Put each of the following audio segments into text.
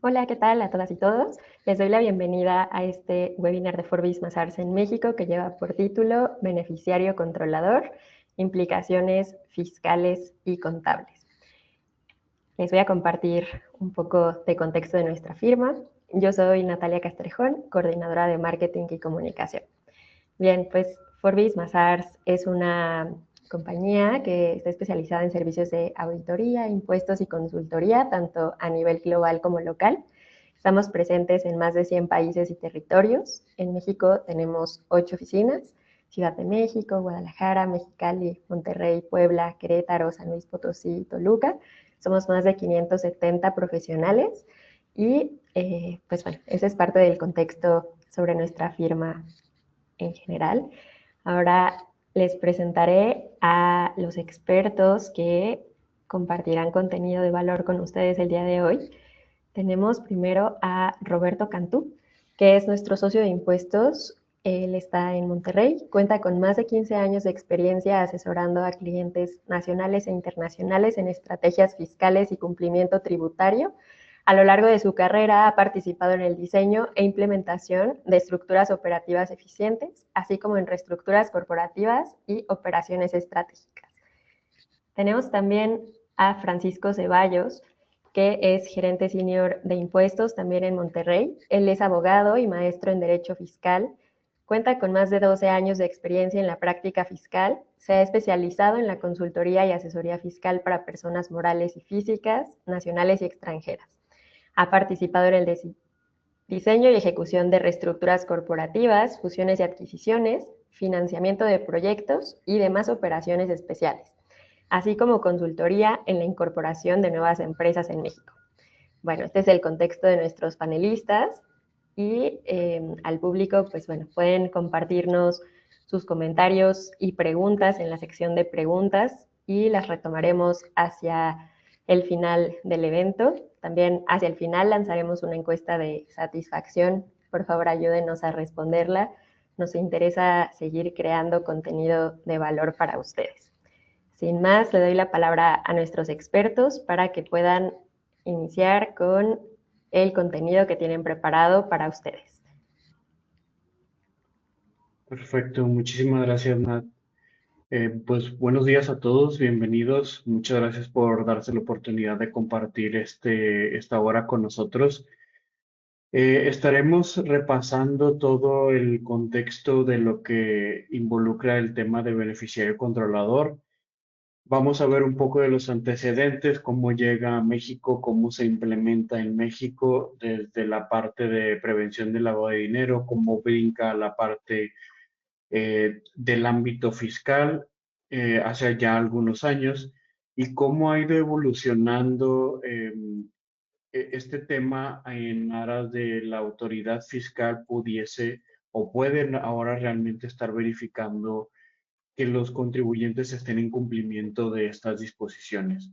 Hola, ¿qué tal a todas y todos? Les doy la bienvenida a este webinar de Forbis Mazars en México que lleva por título Beneficiario Controlador, implicaciones fiscales y contables. Les voy a compartir un poco de contexto de nuestra firma. Yo soy Natalia Castrejón, coordinadora de marketing y comunicación. Bien, pues Forbis Mazars es una compañía que está especializada en servicios de auditoría, impuestos y consultoría, tanto a nivel global como local. Estamos presentes en más de 100 países y territorios. En México tenemos 8 oficinas: Ciudad de México, Guadalajara, Mexicali, Monterrey, Puebla, Querétaro, San Luis Potosí y Toluca. Somos más de 570 profesionales y pues bueno, ese es parte del contexto sobre nuestra firma en general. Ahora les presentaré a los expertos que compartirán contenido de valor con ustedes el día de hoy. Tenemos primero a Roberto Cantú, que es nuestro socio de impuestos. Él está en Monterrey, cuenta con más de 15 años de experiencia asesorando a clientes nacionales e internacionales en estrategias fiscales y cumplimiento tributario. A lo largo de su carrera ha participado en el diseño e implementación de estructuras operativas eficientes, así como en reestructuras corporativas y operaciones estratégicas. Tenemos también a Francisco Ceballos, que es gerente senior de impuestos también en Monterrey. Él es abogado y maestro en Derecho Fiscal. Cuenta con más de 12 años de experiencia en la práctica fiscal. Se ha especializado en la consultoría y asesoría fiscal para personas morales y físicas, nacionales y extranjeras. Ha participado en el diseño y ejecución de reestructuras corporativas, fusiones y adquisiciones, financiamiento de proyectos y demás operaciones especiales, así como consultoría en la incorporación de nuevas empresas en México. Bueno, este es el contexto de nuestros panelistas y al público, pues bueno, pueden compartirnos sus comentarios y preguntas en la sección de preguntas y las retomaremos hacia el final del evento. También hacia el final lanzaremos una encuesta de satisfacción. Por favor, ayúdenos a responderla. Nos interesa seguir creando contenido de valor para ustedes. Sin más, le doy la palabra a nuestros expertos para que puedan iniciar con el contenido que tienen preparado para ustedes. Perfecto, muchísimas gracias, Nat. Pues buenos días a todos, bienvenidos. Muchas gracias por darse la oportunidad de compartir esta hora con nosotros. Estaremos repasando todo el contexto de lo que involucra el tema de beneficiario controlador. Vamos a ver un poco de los antecedentes, cómo llega a México, cómo se implementa en México desde la parte de prevención del lavado de dinero, cómo brinca a la parte del ámbito fiscal hace ya algunos años y cómo ha ido evolucionando este tema en aras de la autoridad fiscal pudiese o pueden ahora realmente estar verificando que los contribuyentes estén en cumplimiento de estas disposiciones.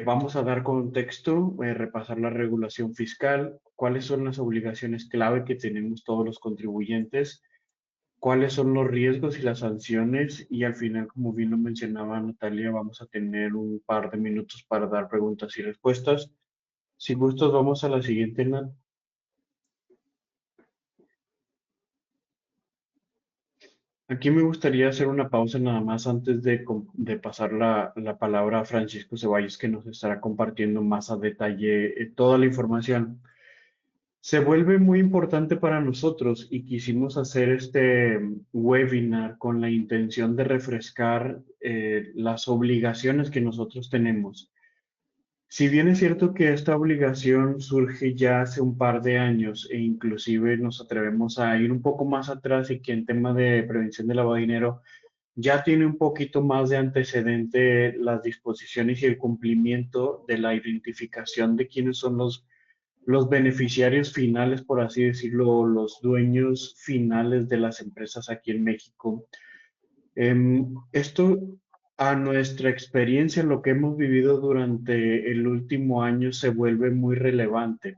Vamos a dar contexto, repasar la regulación fiscal, cuáles son las obligaciones clave que tenemos todos los contribuyentes, cuáles son los riesgos y las sanciones y al final, como bien lo mencionaba Natalia, vamos a tener un par de minutos para dar preguntas y respuestas. Si gustos, vamos a la siguiente, Nat. Aquí me gustaría hacer una pausa nada más antes de pasar la palabra a Francisco Ceballos, que nos estará compartiendo más a detalle toda la información. Se vuelve muy importante para nosotros y quisimos hacer este webinar con la intención de refrescar las obligaciones que nosotros tenemos. Si bien es cierto que esta obligación surge ya hace un par de años e inclusive nos atrevemos a ir un poco más atrás y que en tema de prevención del lavado de dinero ya tiene un poquito más de antecedente las disposiciones y el cumplimiento de la identificación de quiénes son los beneficiarios finales, por así decirlo, los dueños finales de las empresas aquí en México. Esto, a nuestra experiencia, lo que hemos vivido durante el último año se vuelve muy relevante.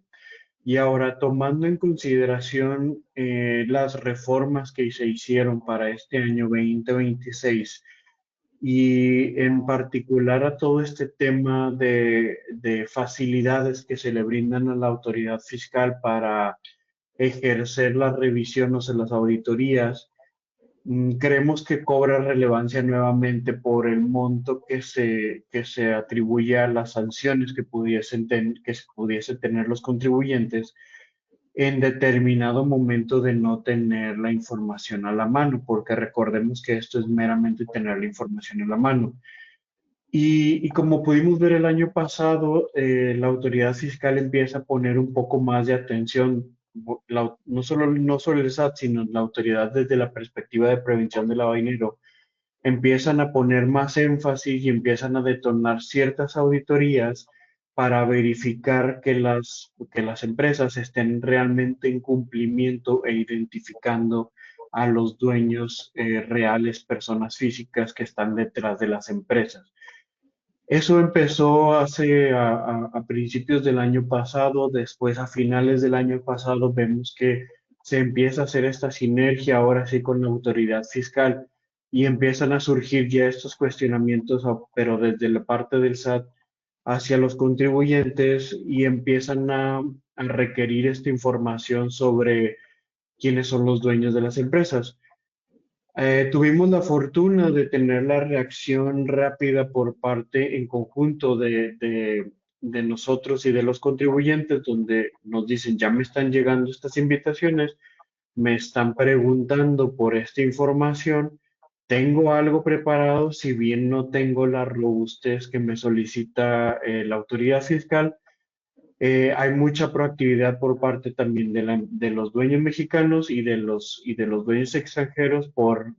Y ahora, tomando en consideración las reformas que se hicieron para este año 2026, y en particular a todo este tema de facilidades que se le brindan a la autoridad fiscal para ejercer la revisión o sea, las auditorías. Creemos que cobra relevancia nuevamente por el monto que se atribuye a las sanciones que se pudiesen tener los contribuyentes en determinado momento de no tener la información a la mano, porque recordemos que esto es meramente tener la información en la mano. Y como pudimos ver el año pasado, la autoridad fiscal empieza a poner un poco más de atención, no solo el SAT, sino la autoridad desde la perspectiva de prevención del lavado de dinero, empiezan a poner más énfasis y empiezan a detonar ciertas auditorías para verificar que las empresas estén realmente en cumplimiento e identificando a los dueños reales, personas físicas que están detrás de las empresas. Eso empezó a principios del año pasado, después a finales del año pasado vemos que se empieza a hacer esta sinergia ahora sí con la autoridad fiscal y empiezan a surgir ya estos cuestionamientos, pero desde la parte del SAT hacia los contribuyentes y empiezan a requerir esta información sobre quiénes son los dueños de las empresas. Tuvimos la fortuna de tener la reacción rápida por parte en conjunto de nosotros y de los contribuyentes, donde nos dicen, ya me están llegando estas invitaciones, me están preguntando por esta información, tengo algo preparado, si bien no tengo la robustez que me solicita la autoridad fiscal, hay mucha proactividad por parte también de los dueños mexicanos y de los dueños extranjeros por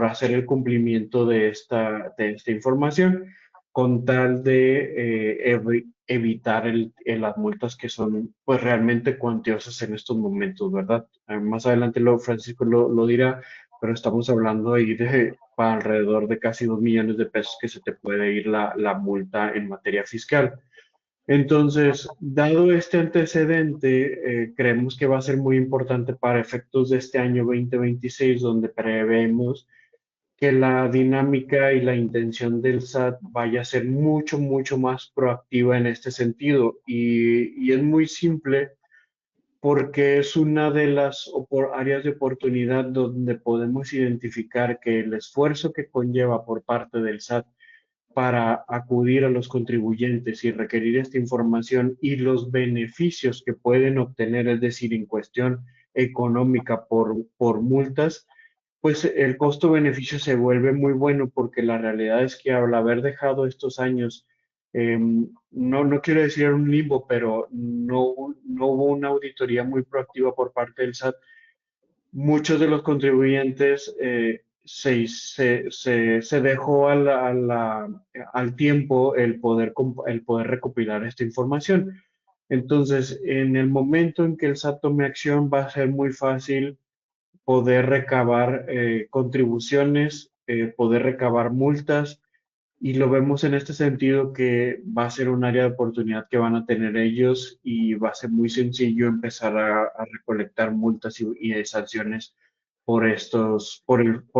hacer el cumplimiento de esta información con tal de evitar las multas que son pues realmente cuantiosas en estos momentos, ¿verdad? Más adelante Francisco lo dirá, pero estamos hablando ahí de para alrededor de casi 2 millones de pesos que se te puede ir la multa en materia fiscal. Entonces, dado este antecedente, creemos que va a ser muy importante para efectos de este año 2026, donde prevemos que la dinámica y la intención del SAT vaya a ser mucho, mucho más proactiva en este sentido. Y es muy simple porque es una de las áreas de oportunidad donde podemos identificar que el esfuerzo que conlleva por parte del SAT para acudir a los contribuyentes y requerir esta información y los beneficios que pueden obtener, es decir, en cuestión económica por multas, pues el costo-beneficio se vuelve muy bueno porque la realidad es que al haber dejado estos años, no quiero decir un limbo, pero no hubo una auditoría muy proactiva por parte del SAT. Muchos de los contribuyentes se dejó al tiempo el poder recopilar esta información. Entonces, en el momento en que el SAT tome acción, va a ser muy fácil poder recabar contribuciones, poder recabar multas y lo vemos en este sentido que va a ser un área de oportunidad que van a tener ellos y va a ser muy sencillo empezar a recolectar multas y sanciones por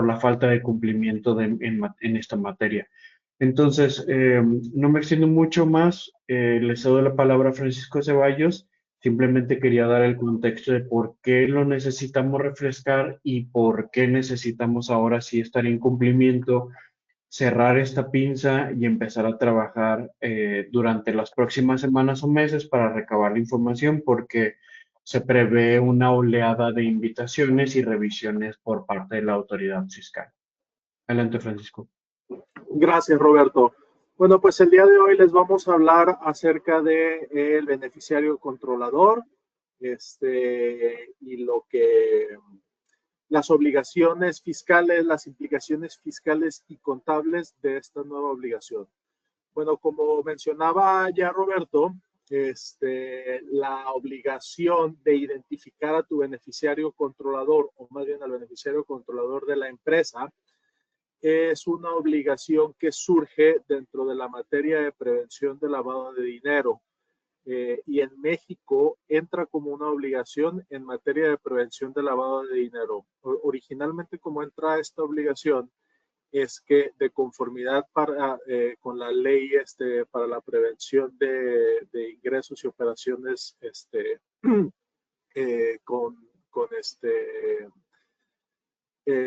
la falta de cumplimiento en esta materia. Entonces, no me extiendo mucho más. Le cedo la palabra a Francisco Ceballos. Simplemente quería dar el contexto de por qué lo necesitamos refrescar y por qué necesitamos ahora sí estar en cumplimiento, cerrar esta pinza y empezar a trabajar durante las próximas semanas o meses para recabar la información porque se prevé una oleada de invitaciones y revisiones por parte de la autoridad fiscal. Adelante, Francisco. Gracias, Roberto. Bueno, pues el día de hoy les vamos a hablar acerca de el beneficiario controlador, y las obligaciones fiscales, las implicaciones fiscales y contables de esta nueva obligación. Bueno, como mencionaba ya Roberto, la obligación de identificar a tu beneficiario controlador, o más bien al beneficiario controlador de la empresa, es una obligación que surge dentro de la materia de prevención de lavado de dinero. Y en México entra como una obligación en materia de prevención de lavado de dinero. Originalmente, como entra esta obligación, es que de conformidad con la ley para la prevención de ingresos y operaciones con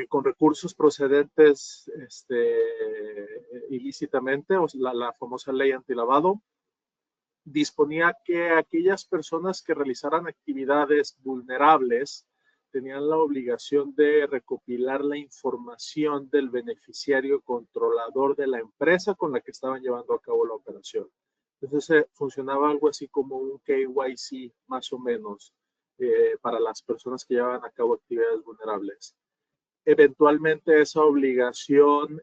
con recursos procedentes ilícitamente, o la famosa ley antilavado, disponía que aquellas personas que realizaran actividades vulnerables tenían la obligación de recopilar la información del beneficiario controlador de la empresa con la que estaban llevando a cabo la operación. Entonces funcionaba algo así como un KYC más o menos para las personas que llevaban a cabo actividades vulnerables. Eventualmente esa obligación,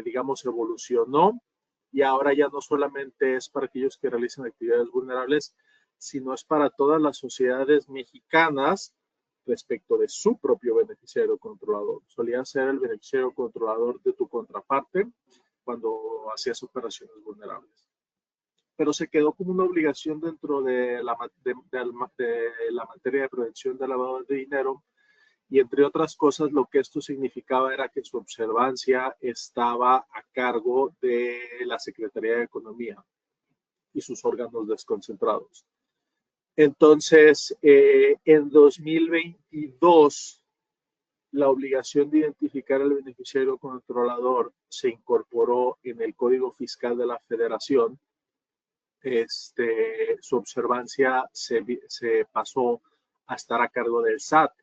digamos, evolucionó y ahora ya no solamente es para aquellos que realizan actividades vulnerables, sino es para todas las sociedades mexicanas respecto de su propio beneficiario controlador. Solía ser el beneficiario controlador de tu contraparte cuando hacías operaciones vulnerables. Pero se quedó como una obligación dentro de la materia de prevención del lavado de dinero. Y entre otras cosas, lo que esto significaba era que su observancia estaba a cargo de la Secretaría de Economía y sus órganos desconcentrados. Entonces, en 2022, la obligación de identificar al beneficiario controlador se incorporó en el Código Fiscal de la Federación. Su observancia se pasó a estar a cargo del SAT.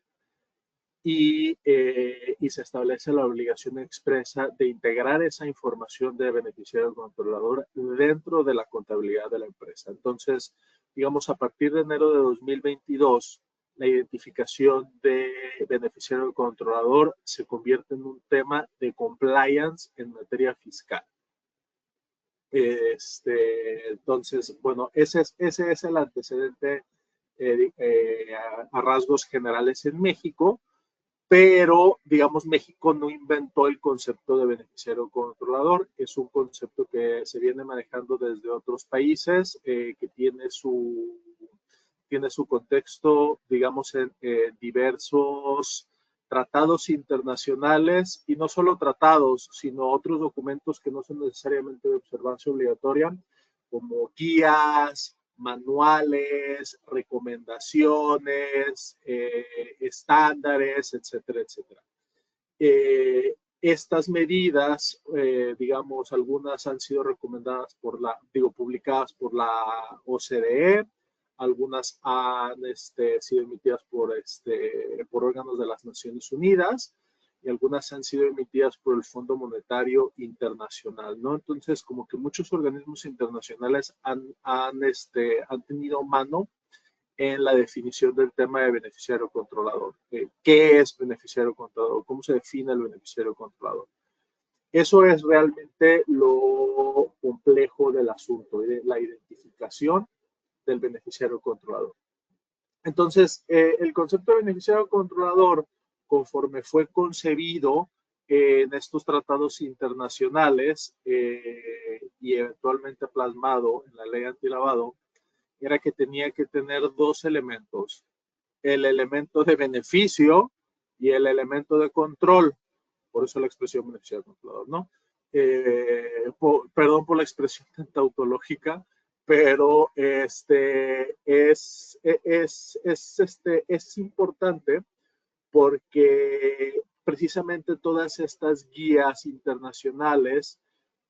Y se establece la obligación expresa de integrar esa información de beneficiario controlador dentro de la contabilidad de la empresa. Entonces, digamos, a partir de enero de 2022, la identificación de beneficiario controlador se convierte en un tema de compliance en materia fiscal. Entonces, bueno, ese es el antecedente a rasgos generales en México. Pero, digamos, México no inventó el concepto de beneficiario controlador. Es un concepto que se viene manejando desde otros países, que tiene su contexto, digamos, en diversos tratados internacionales, y no solo tratados, sino otros documentos que no son necesariamente de observancia obligatoria, como guías, manuales, recomendaciones, estándares, etcétera, etcétera. Estas medidas, digamos, algunas han sido recomendadas publicadas por la OCDE, algunas han sido emitidas por órganos de las Naciones Unidas, y algunas han sido emitidas por el Fondo Monetario Internacional, ¿no? Entonces, como que muchos organismos internacionales han tenido mano en la definición del tema de beneficiario controlador. ¿Qué es beneficiario controlador? ¿Cómo se define el beneficiario controlador? Eso es realmente lo complejo del asunto, la identificación del beneficiario controlador. Entonces, el concepto de beneficiario controlador, conforme fue concebido en estos tratados internacionales y eventualmente plasmado en la ley antilavado, era que tenía que tener dos elementos: el elemento de beneficio y el elemento de control. Por eso la expresión beneficiario controlador, ¿no? Perdón por la expresión tautológica, pero es importante porque precisamente todas estas guías internacionales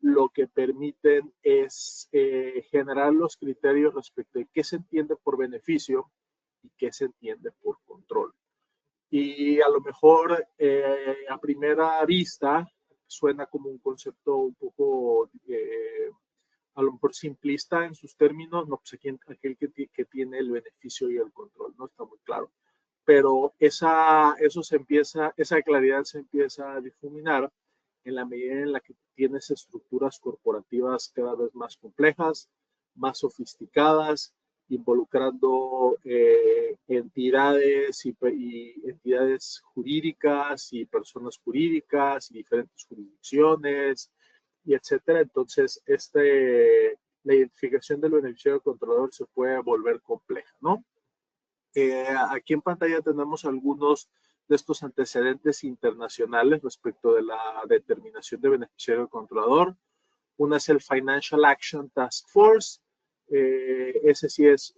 lo que permiten es generar los criterios respecto de qué se entiende por beneficio y qué se entiende por control. Y a lo mejor a primera vista suena como un concepto un poco a lo mejor simplista en sus términos, no, pues aquel que tiene el beneficio y el control, no está muy claro. Pero esa claridad se empieza a difuminar en la medida en la que tienes estructuras corporativas cada vez más complejas, más sofisticadas, involucrando entidades y entidades jurídicas y personas jurídicas y diferentes jurisdicciones, y etcétera. Entonces, la identificación del beneficiario controlador se puede volver compleja, ¿no? Aquí en pantalla tenemos algunos de estos antecedentes internacionales respecto de la determinación de beneficiario controlador. Una es el Financial Action Task Force. Ese sí es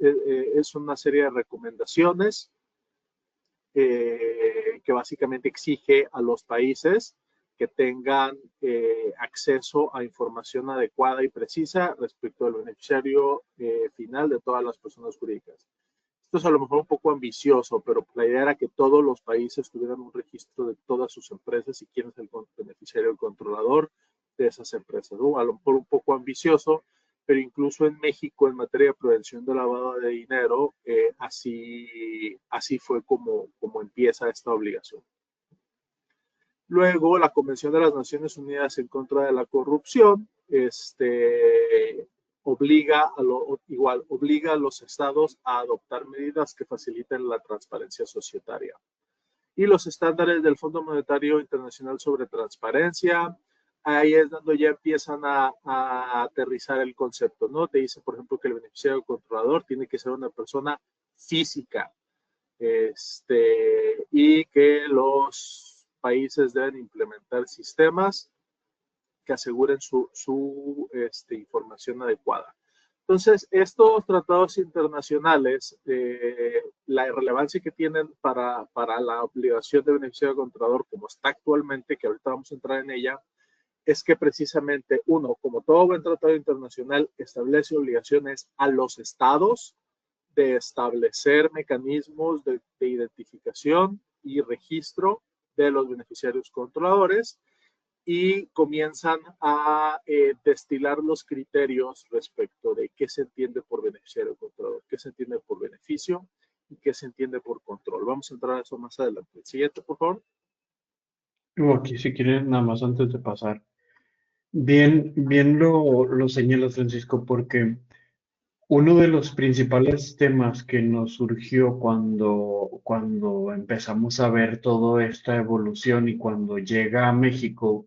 una serie de recomendaciones que básicamente exige a los países que tengan acceso a información adecuada y precisa respecto del beneficiario final de todas las personas jurídicas. Esto es a lo mejor un poco ambicioso, pero la idea era que todos los países tuvieran un registro de todas sus empresas y quién es el beneficiario, el controlador de esas empresas, ¿no? A lo mejor un poco ambicioso, pero incluso en México, en materia de prevención de lavado de dinero, así fue como empieza esta obligación. Luego, la Convención de las Naciones Unidas en contra de la corrupción obliga a los estados a adoptar medidas que faciliten la transparencia societaria. Y los estándares del Fondo Monetario Internacional sobre transparencia, ahí es donde ya empiezan a aterrizar el concepto, ¿no? Te dice, por ejemplo, que el beneficiario controlador tiene que ser una persona física, y que los países deben implementar sistemas que aseguren su información adecuada. Entonces, estos tratados internacionales, la relevancia que tienen para la obligación de beneficiario controlador, como está actualmente, que ahorita vamos a entrar en ella, es que precisamente, uno, como todo buen tratado internacional, establece obligaciones a los estados de establecer mecanismos de identificación y registro de los beneficiarios controladores, y comienzan a destilar los criterios respecto de qué se entiende por beneficiario controlador, qué se entiende por beneficio y qué se entiende por control. Vamos a entrar a eso más adelante. Siguiente, por favor. Aquí, si quieres, nada más antes de pasar. Bien lo señala Francisco, porque uno de los principales temas que nos surgió cuando empezamos a ver toda esta evolución y cuando llega a México,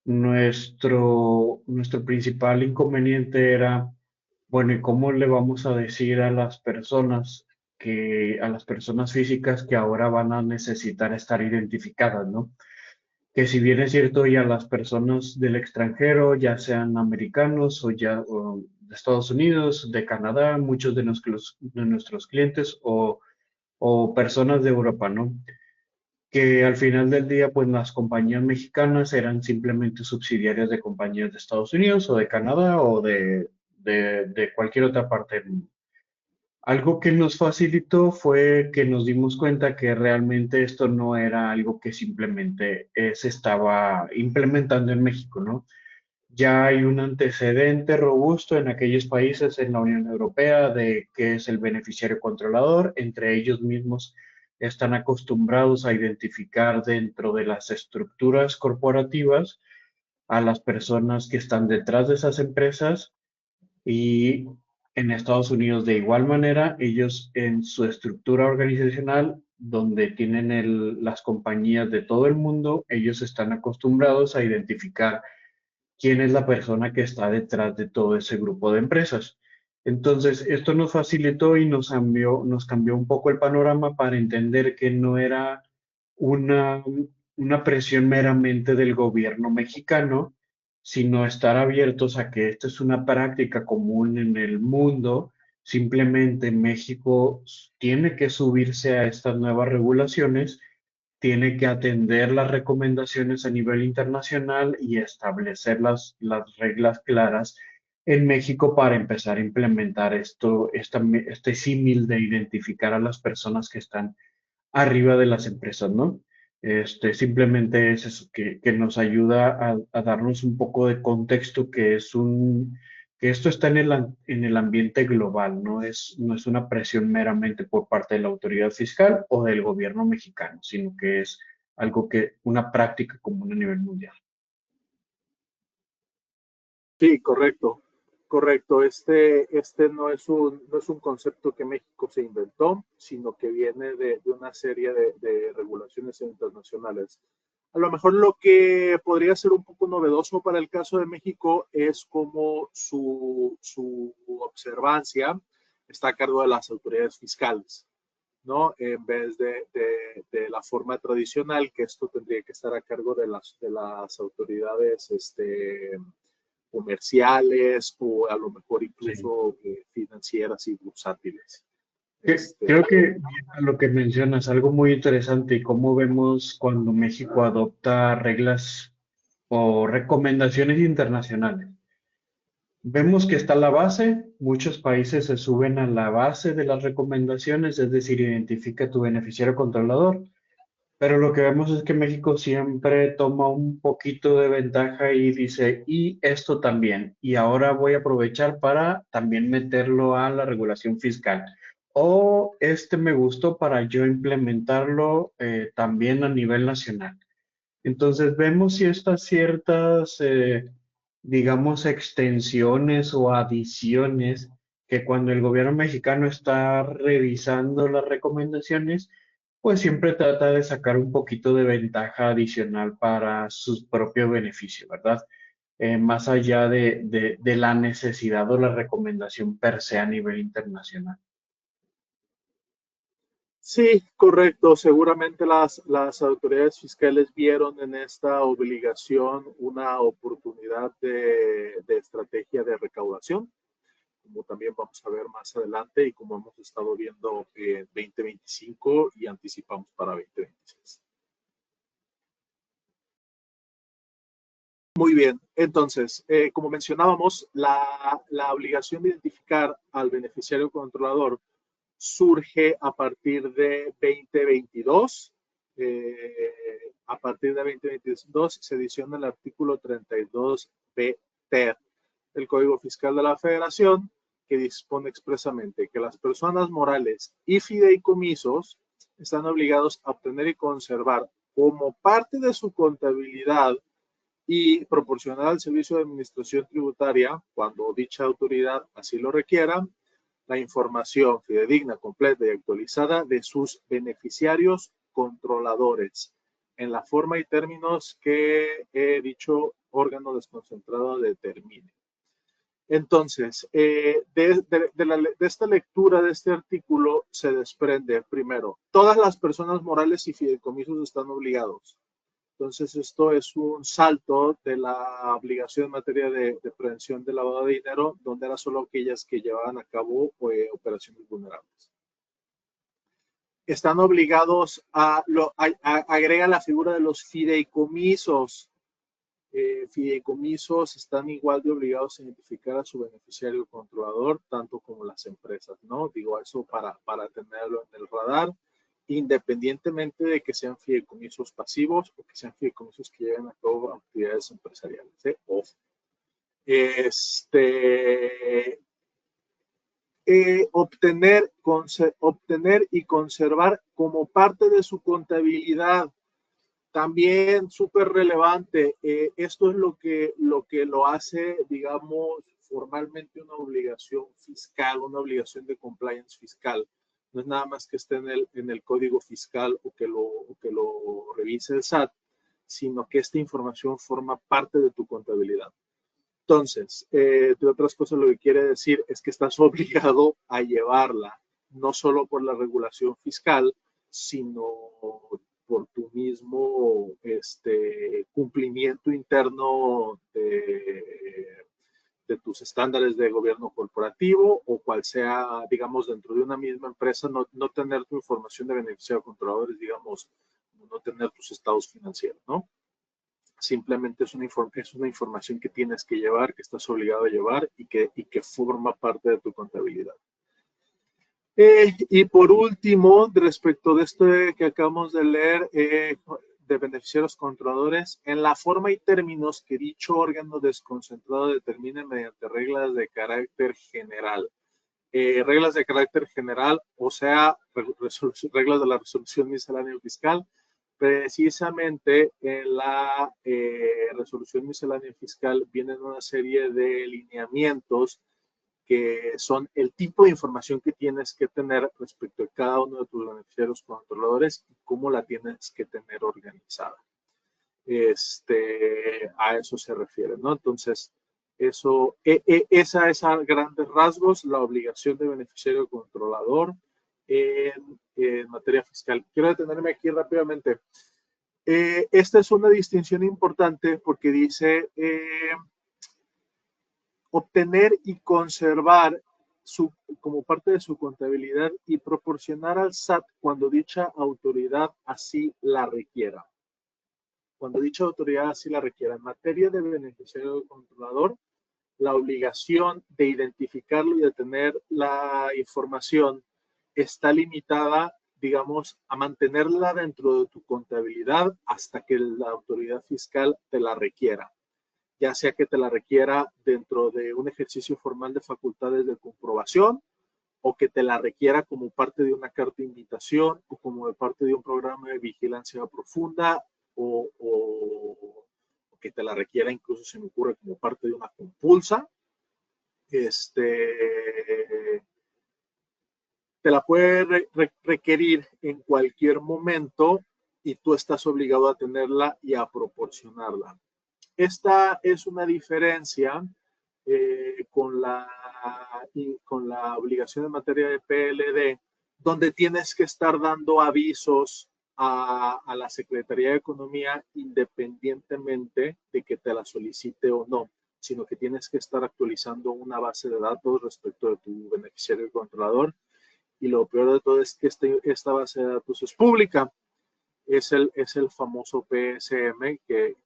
nuestro principal inconveniente era, bueno, ¿y cómo le vamos a decir a las personas a las personas físicas que ahora van a necesitar estar identificadas, ¿no? Que si bien es cierto, ya las personas del extranjero, ya sean americanos o de Estados Unidos, de Canadá, muchos de nuestros clientes o personas de Europa, ¿no? Que al final del día, pues las compañías mexicanas eran simplemente subsidiarias de compañías de Estados Unidos o de Canadá o de cualquier otra parte del mundo. Algo que nos facilitó fue que nos dimos cuenta que realmente esto no era algo que simplemente se estaba implementando en México, ¿no? Ya hay un antecedente robusto en aquellos países en la Unión Europea de qué es el beneficiario controlador. Entre ellos mismos están acostumbrados a identificar dentro de las estructuras corporativas a las personas que están detrás de esas empresas, y en Estados Unidos de igual manera, ellos en su estructura organizacional, donde tienen las compañías de todo el mundo, ellos están acostumbrados a identificar quién es la persona que está detrás de todo ese grupo de empresas. Entonces, esto nos facilitó y nos cambió un poco el panorama para entender que no era una, una presión meramente del gobierno mexicano, sino estar abiertos a que esta es una práctica común en el mundo. Simplemente México tiene que subirse a estas nuevas regulaciones, tiene que atender las recomendaciones a nivel internacional y establecer las reglas claras en México para empezar a implementar este símil de identificar a las personas que están arriba de las empresas, ¿no? Simplemente es eso, que nos ayuda a darnos un poco de contexto, que esto está en el ambiente global, no es una presión meramente por parte de la autoridad fiscal o del gobierno mexicano, sino que es una práctica común a nivel mundial. Sí, correcto, correcto. No es un concepto que México se inventó, sino que viene de una serie de regulaciones internacionales. A lo mejor lo que podría ser un poco novedoso para el caso de México es cómo su observancia está a cargo de las autoridades fiscales. ¿no? En vez de la forma tradicional, que esto tendría que estar a cargo de las autoridades comerciales o a lo mejor Sí. incluso financieras y bursátiles. Creo que a lo que mencionas, algo muy interesante y cómo vemos cuando México adopta reglas o recomendaciones internacionales. Vemos que está la base, muchos países se suben a la base de las recomendaciones, es decir, identifica tu beneficiario controlador, pero lo que vemos es que México siempre toma un poquito de ventaja y dice, y esto también, y ahora voy a aprovechar para también meterlo a la regulación fiscal. O este me gustó para yo implementarlo también a nivel nacional. Entonces vemos si estas ciertas, digamos, extensiones o adiciones que cuando el gobierno mexicano está revisando las recomendaciones, pues siempre trata de sacar un poquito de ventaja adicional para su propio beneficio, ¿verdad? Más allá de la necesidad o la recomendación per se a nivel internacional. Sí, correcto. Seguramente las autoridades fiscales vieron en esta obligación una oportunidad de estrategia de recaudación, como también vamos a ver más adelante y como hemos estado viendo en 2025 y anticipamos para 2026. Muy bien, entonces, como mencionábamos, la obligación de identificar al beneficiario controlador surge a partir de 2022. A partir de 2022 se adiciona el artículo 32B ter del Código Fiscal de la Federación, que dispone expresamente que las personas morales y fideicomisos están obligados a obtener y conservar como parte de su contabilidad y proporcionar al Servicio de Administración Tributaria, cuando dicha autoridad así lo requiera, la información fidedigna, completa y actualizada de sus beneficiarios controladores en la forma y términos que dicho órgano desconcentrado determine. Entonces, de esta lectura de este artículo se desprende, primero, todas las personas morales y fideicomisos están obligados. Entonces, esto es un salto de la obligación en materia de prevención del lavado de dinero, donde eran solo aquellas que llevaban a cabo operaciones vulnerables. Están obligados agrega la figura de los fideicomisos. Fideicomisos están igual de obligados a identificar a su beneficiario controlador, tanto como las empresas, ¿no? Digo, eso para tenerlo en el radar, independientemente de que sean fideicomisos pasivos o que sean fideicomisos que lleven a cabo actividades empresariales, ¿eh? Ojo. Obtener y conservar como parte de su contabilidad. También súper relevante, esto es lo que lo hace, digamos, formalmente una obligación fiscal, una obligación de compliance fiscal. No es nada más que esté en el código fiscal o que lo revise el SAT, sino que esta información forma parte de tu contabilidad. Entonces, de otras cosas, lo que quiere decir es que estás obligado a llevarla, no solo por la regulación fiscal, sino por tu mismo cumplimiento interno de tus estándares de gobierno corporativo o cual sea, digamos, dentro de una misma empresa, no tener tu información de beneficiario controladores, digamos, no tener tus estados financieros, ¿no? Simplemente es una información que tienes que llevar, que estás obligado a llevar y que forma parte de tu contabilidad. Y por último, respecto de esto que acabamos de leer, de beneficiarios controladores, en la forma y términos que dicho órgano desconcentrado determine mediante reglas de carácter general. Reglas de carácter general, o sea, reglas de la resolución miscelánea fiscal. Precisamente en la resolución miscelánea fiscal vienen una serie de lineamientos que son el tipo de información que tienes que tener respecto a cada uno de tus beneficiarios controladores y cómo la tienes que tener organizada. A eso se refiere, ¿no? Entonces, esa es a grandes rasgos la obligación de beneficiario controlador en materia fiscal. Quiero detenerme aquí rápidamente. Esta es una distinción importante porque dice obtener y conservar como parte de su contabilidad y proporcionar al SAT cuando dicha autoridad así la requiera. Cuando dicha autoridad así la requiera. En materia de beneficiario controlador, la obligación de identificarlo y de tener la información está limitada, digamos, a mantenerla dentro de tu contabilidad hasta que la autoridad fiscal te la requiera, ya sea que te la requiera dentro de un ejercicio formal de facultades de comprobación o que te la requiera como parte de una carta de invitación o como de parte de un programa de vigilancia profunda o que te la requiera, incluso se me ocurre, como parte de una compulsa. Te la puede requerir en cualquier momento y tú estás obligado a tenerla y a proporcionarla. Esta es una diferencia con la obligación en materia de PLD, donde tienes que estar dando avisos a la Secretaría de Economía independientemente de que te la solicite o no, sino que tienes que estar actualizando una base de datos respecto de tu beneficiario controlador. Y lo peor de todo es que esta base de datos es pública. Es el famoso PSM que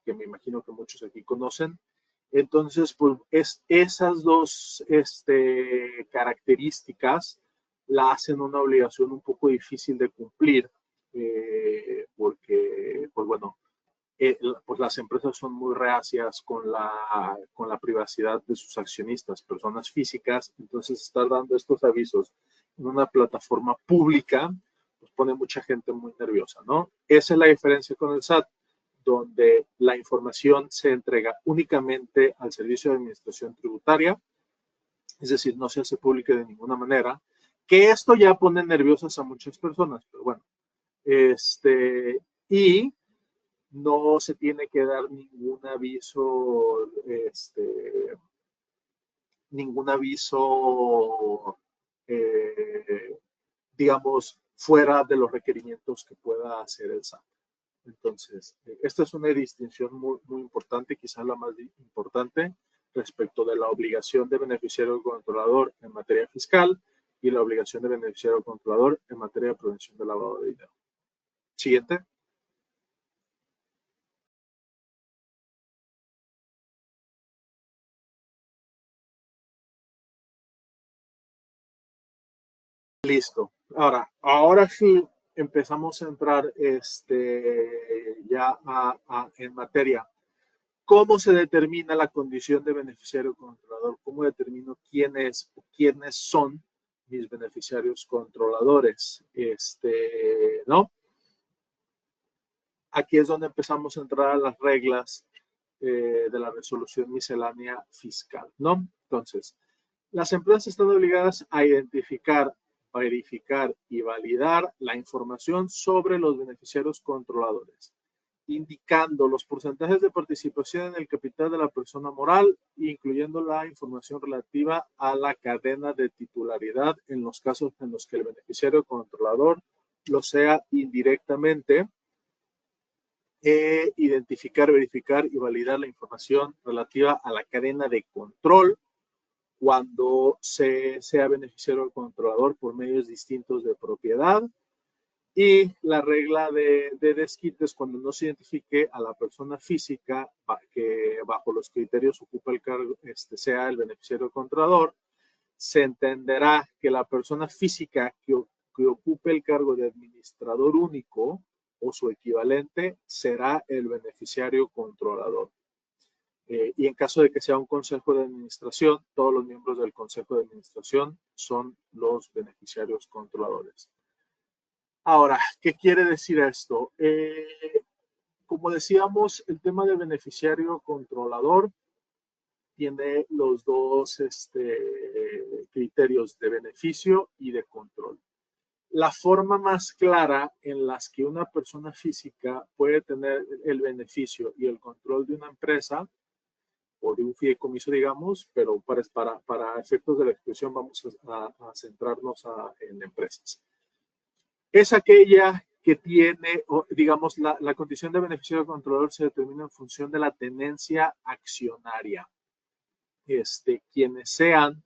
me imagino que muchos aquí conocen. Entonces, pues esas dos características la hacen una obligación un poco difícil de cumplir, porque, pues bueno, pues las empresas son muy reacias con la privacidad de sus accionistas, personas físicas. Entonces, estar dando estos avisos en una plataforma pública pues pone mucha gente muy nerviosa, ¿no? Esa es la diferencia con el SAT, donde la información se entrega únicamente al Servicio de Administración Tributaria, es decir, no se hace pública de ninguna manera, que esto ya pone nerviosas a muchas personas, pero bueno, y no se tiene que dar ningún aviso, digamos, fuera de los requerimientos que pueda hacer el SAT. Entonces, esta es una distinción muy, muy importante, quizás la más importante, respecto de la obligación de beneficiario controlador en materia fiscal y la obligación de beneficiario controlador en materia de prevención del lavado de dinero. Siguiente. Listo. Ahora sí empezamos a entrar ya en materia. ¿Cómo se determina la condición de beneficiario controlador? ¿Cómo determino quiénes son mis beneficiarios controladores? ¿No? Aquí es donde empezamos a entrar a las reglas de la resolución miscelánea fiscal, ¿no? Entonces, las empresas están obligadas a identificar, verificar y validar la información sobre los beneficiarios controladores, indicando los porcentajes de participación en el capital de la persona moral, incluyendo la información relativa a la cadena de titularidad en los casos en los que el beneficiario controlador lo sea indirectamente, identificar, verificar y validar la información relativa a la cadena de control cuando sea beneficiario controlador por medios distintos de propiedad, y la regla de desquite es cuando no se identifique a la persona física que bajo los criterios ocupa el cargo, sea el beneficiario controlador. Se entenderá que la persona física que ocupe el cargo de administrador único o su equivalente será el beneficiario controlador. Y en caso de que sea un consejo de administración, todos los miembros del consejo de administración son los beneficiarios controladores. Ahora, ¿qué quiere decir esto? Como decíamos, el tema de beneficiario controlador tiene los dos criterios de beneficio y de control. La forma más clara en las que una persona física puede tener el beneficio y el control de una empresa o de un fideicomiso, digamos, pero para efectos de la expresión vamos a centrarnos en empresas. Es aquella que tiene, digamos, la condición de beneficiario controlador se determina en función de la tenencia accionaria. Quienes sean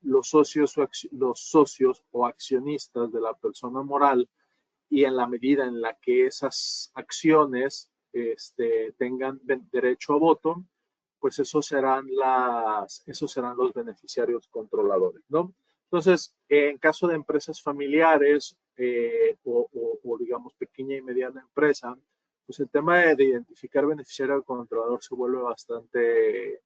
los socios o accionistas de la persona moral, y en la medida en la que esas acciones tengan derecho a voto, pues esos serán los beneficiarios controladores, ¿no? Entonces, en caso de empresas familiares o digamos pequeña y mediana empresa, pues el tema de identificar beneficiario controlador se vuelve bastante,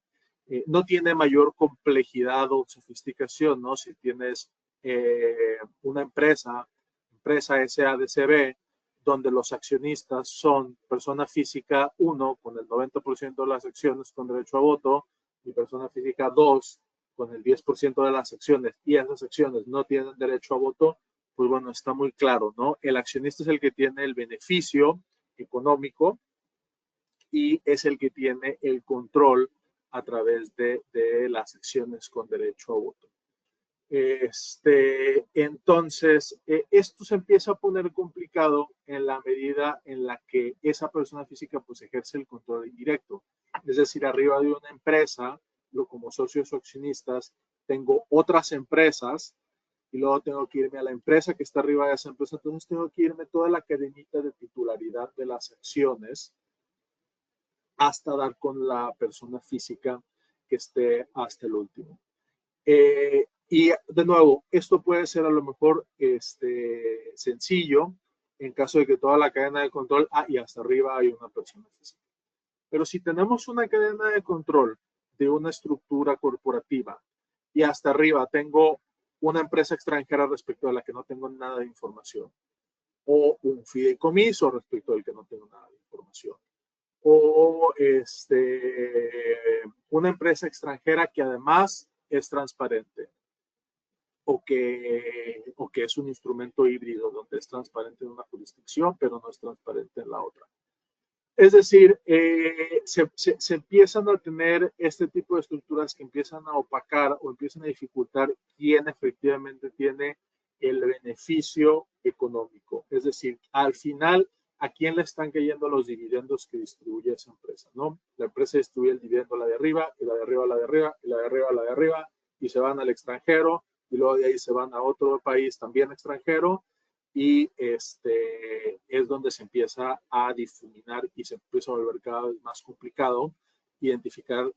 no tiene mayor complejidad o sofisticación, ¿no? Si tienes una empresa SADCB, donde los accionistas son persona física 1 con el 90% de las acciones con derecho a voto y persona física 2 con el 10% de las acciones y esas acciones no tienen derecho a voto, pues bueno, está muy claro, ¿no? El accionista es el que tiene el beneficio económico y es el que tiene el control a través de las acciones con derecho a voto. Entonces, esto se empieza a poner complicado en la medida en la que esa persona física pues ejerce el control indirecto. Es decir, arriba de una empresa, yo como socios o accionistas, tengo otras empresas y luego tengo que irme a la empresa que está arriba de esa empresa. Entonces tengo que irme toda la cadenita de titularidad de las acciones hasta dar con la persona física que esté hasta el último. Y de nuevo, esto puede ser a lo mejor sencillo en caso de que toda la cadena de control, y hasta arriba hay una persona física. Pero si tenemos una cadena de control de una estructura corporativa y hasta arriba tengo una empresa extranjera respecto a la que no tengo nada de información, o un fideicomiso respecto al que no tengo nada de información, o una empresa extranjera que además es transparente, o que es un instrumento híbrido donde es transparente en una jurisdicción, pero no es transparente en la otra. Es decir, se empiezan a tener este tipo de estructuras que empiezan a opacar o empiezan a dificultar quién efectivamente tiene el beneficio económico. Es decir, al final, ¿a quién le están cayendo los dividendos que distribuye esa empresa? ¿No? La empresa distribuye el dividendo a la de arriba, y la de arriba a la de arriba, y la de arriba a la de arriba, y se van al extranjero, y luego de ahí se van a otro país también extranjero, y es donde se empieza a difuminar y se empieza a volver cada vez más complicado identificar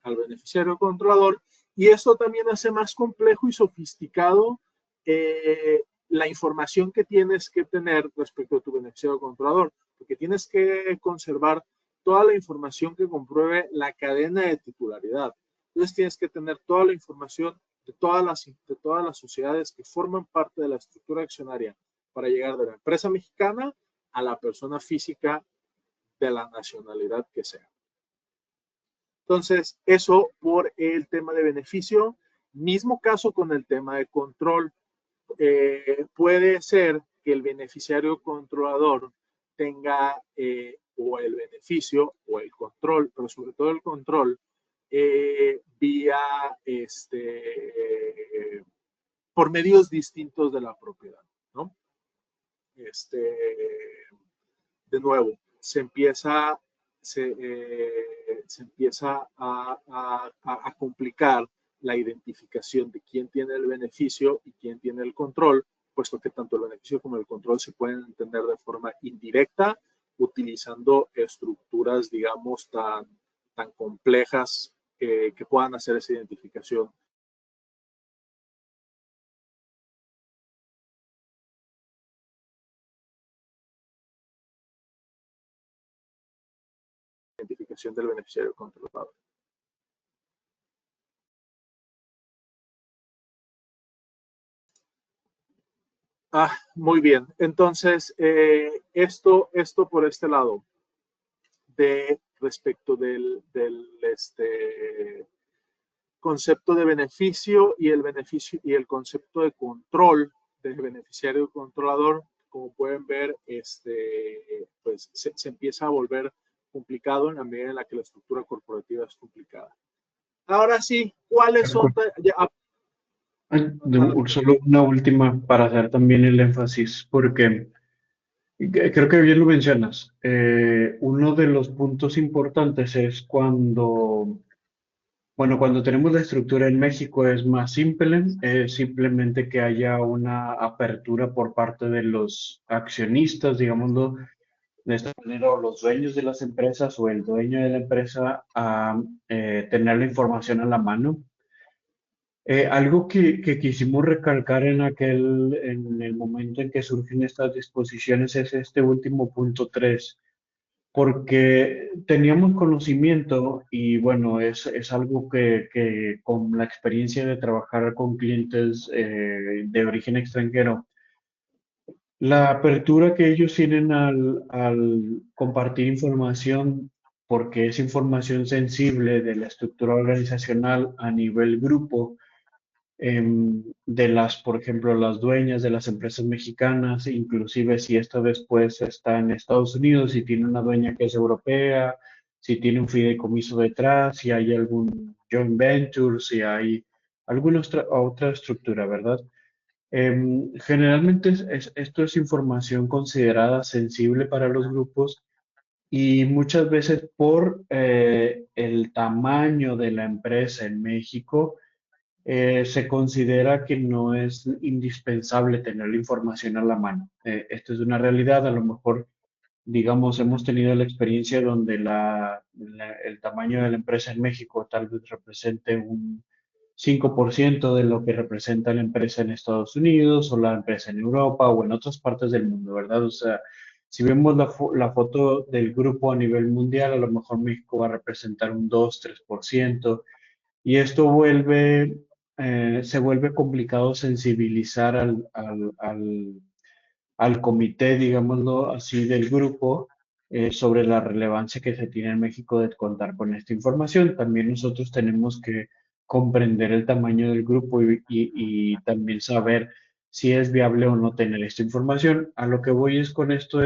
al beneficiario controlador, y eso también hace más complejo y sofisticado la información que tienes que tener respecto a tu beneficiario controlador, porque tienes que conservar toda la información que compruebe la cadena de titularidad. Entonces tienes que tener toda la información de todas las sociedades que forman parte de la estructura accionaria para llegar de la empresa mexicana a la persona física de la nacionalidad que sea. Entonces, eso por el tema de beneficio. Mismo caso con el tema de control. Puede ser que el beneficiario controlador tenga o el beneficio o el control, pero sobre todo el control, vía por medios distintos de la propiedad, ¿no? De nuevo, se empieza a complicar la identificación de quién tiene el beneficio y quién tiene el control, puesto que tanto el beneficio como el control se pueden entender de forma indirecta, utilizando estructuras, digamos, tan complejas que puedan hacer esa identificación. Identificación del beneficiario controlador. Muy bien. Entonces, esto por este lado, respecto del concepto de beneficio y el concepto de control del beneficiario controlador. Como pueden ver, pues se empieza a volver complicado en la medida en la que la estructura corporativa es complicada. Ahora sí, ¿cuáles son? Solo una última para hacer también el énfasis, porque creo que bien lo mencionas. Uno de los puntos importantes es cuando tenemos la estructura en México es más simple, es simplemente que haya una apertura por parte de los accionistas, digámoslo de esta manera, o los dueños de las empresas o el dueño de la empresa a tener la información a la mano. Algo que quisimos recalcar en el momento en que surgen estas disposiciones es este último punto 3, porque teníamos conocimiento y bueno, es algo que con la experiencia de trabajar con clientes de origen extranjero, la apertura que ellos tienen al compartir información, porque es información sensible de la estructura organizacional a nivel grupo, de por ejemplo, las dueñas de las empresas mexicanas, inclusive si esta después está en Estados Unidos, si tiene una dueña que es europea, si tiene un fideicomiso detrás, si hay algún joint venture, si hay alguna otra estructura, ¿verdad? Generalmente esto es información considerada sensible para los grupos y muchas veces por el tamaño de la empresa en México, se considera que no es indispensable tener la información a la mano. Esto es una realidad, a lo mejor, digamos, hemos tenido la experiencia donde el tamaño de la empresa en México tal vez represente un 5% de lo que representa la empresa en Estados Unidos o la empresa en Europa o en otras partes del mundo, ¿verdad? O sea, si vemos la foto del grupo a nivel mundial, a lo mejor México va a representar un 2-3%. Y esto se vuelve complicado sensibilizar al comité, digámoslo así, del grupo sobre la relevancia que se tiene en México de contar con esta información. También nosotros tenemos que comprender el tamaño del grupo y también saber si es viable o no tener esta información. A lo que voy es con esto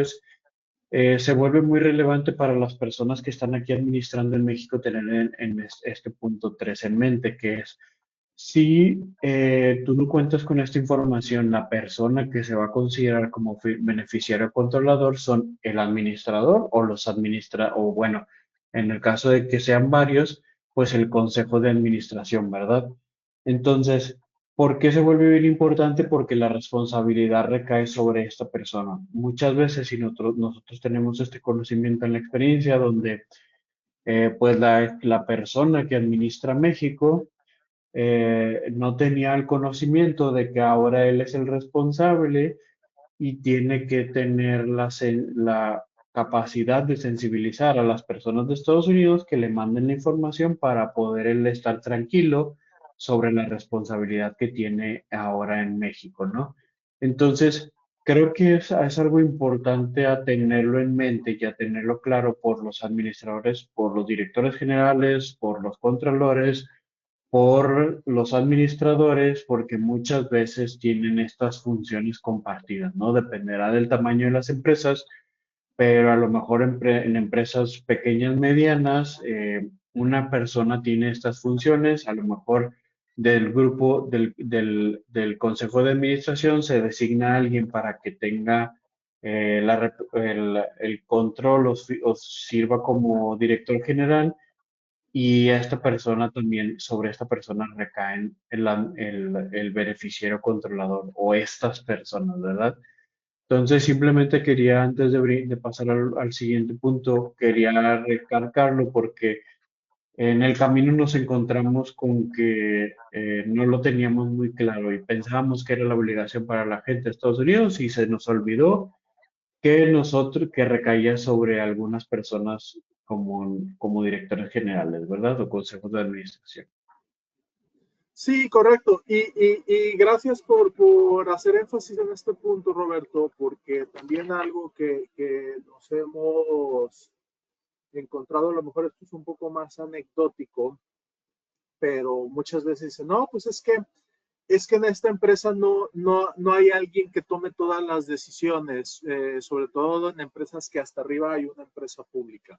se vuelve muy relevante para las personas que están aquí administrando en México tener en este punto 3 en mente, que es si tú no cuentas con esta información, la persona que se va a considerar como beneficiario controlador son el administrador o o bueno, en el caso de que sean varios, pues el consejo de administración, ¿verdad? Entonces, ¿por qué se vuelve bien importante? Porque la responsabilidad recae sobre esta persona. Muchas veces, si nosotros tenemos este conocimiento en la experiencia, donde pues la persona que administra México, no tenía el conocimiento de que ahora él es el responsable y tiene que tener la capacidad de sensibilizar a las personas de Estados Unidos que le manden la información para poder él estar tranquilo sobre la responsabilidad que tiene ahora en México, ¿no? Entonces, creo que es algo importante a tenerlo en mente y a tenerlo claro por los administradores, por los directores generales, por los contralores, por los administradores, porque muchas veces tienen estas funciones compartidas, ¿no? Dependerá del tamaño de las empresas, pero a lo mejor en empresas pequeñas, medianas, una persona tiene estas funciones, a lo mejor del grupo, del consejo de administración se designa a alguien para que tenga el control o sirva como director general y esta persona también, sobre esta persona recaen el beneficiario controlador o estas personas, ¿verdad? Entonces, simplemente quería, antes de pasar al siguiente punto, quería recalcarlo porque en el camino nos encontramos con que no lo teníamos muy claro y pensábamos que era la obligación para la gente de Estados Unidos y se nos olvidó que recaía sobre algunas personas como directores generales, ¿verdad? O consejos de administración. Sí, correcto. Y gracias por hacer énfasis en este punto, Roberto, porque también algo que nos hemos encontrado, a lo mejor esto es un poco más anecdótico, pero muchas veces dicen, no, pues es que en esta empresa no hay alguien que tome todas las decisiones, sobre todo en empresas que hasta arriba hay una empresa pública.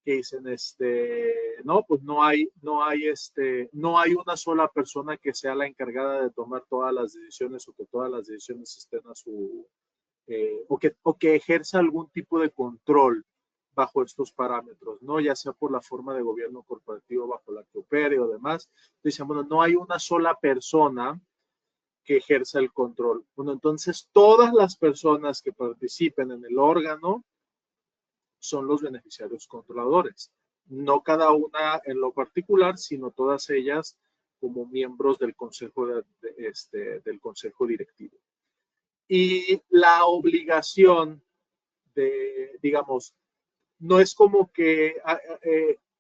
que dicen, no, pues no hay una sola persona que sea la encargada de tomar todas las decisiones o que todas las decisiones estén a su, o que ejerza algún tipo de control bajo estos parámetros, ¿no? Ya sea por la forma de gobierno corporativo bajo la que opere o demás. Dicen, bueno, no hay una sola persona que ejerza el control. Bueno, entonces todas las personas que participen en el órgano son los beneficiarios controladores. No cada una en lo particular, sino todas ellas como miembros del consejo, del consejo directivo. Y la obligación de, digamos, no es como que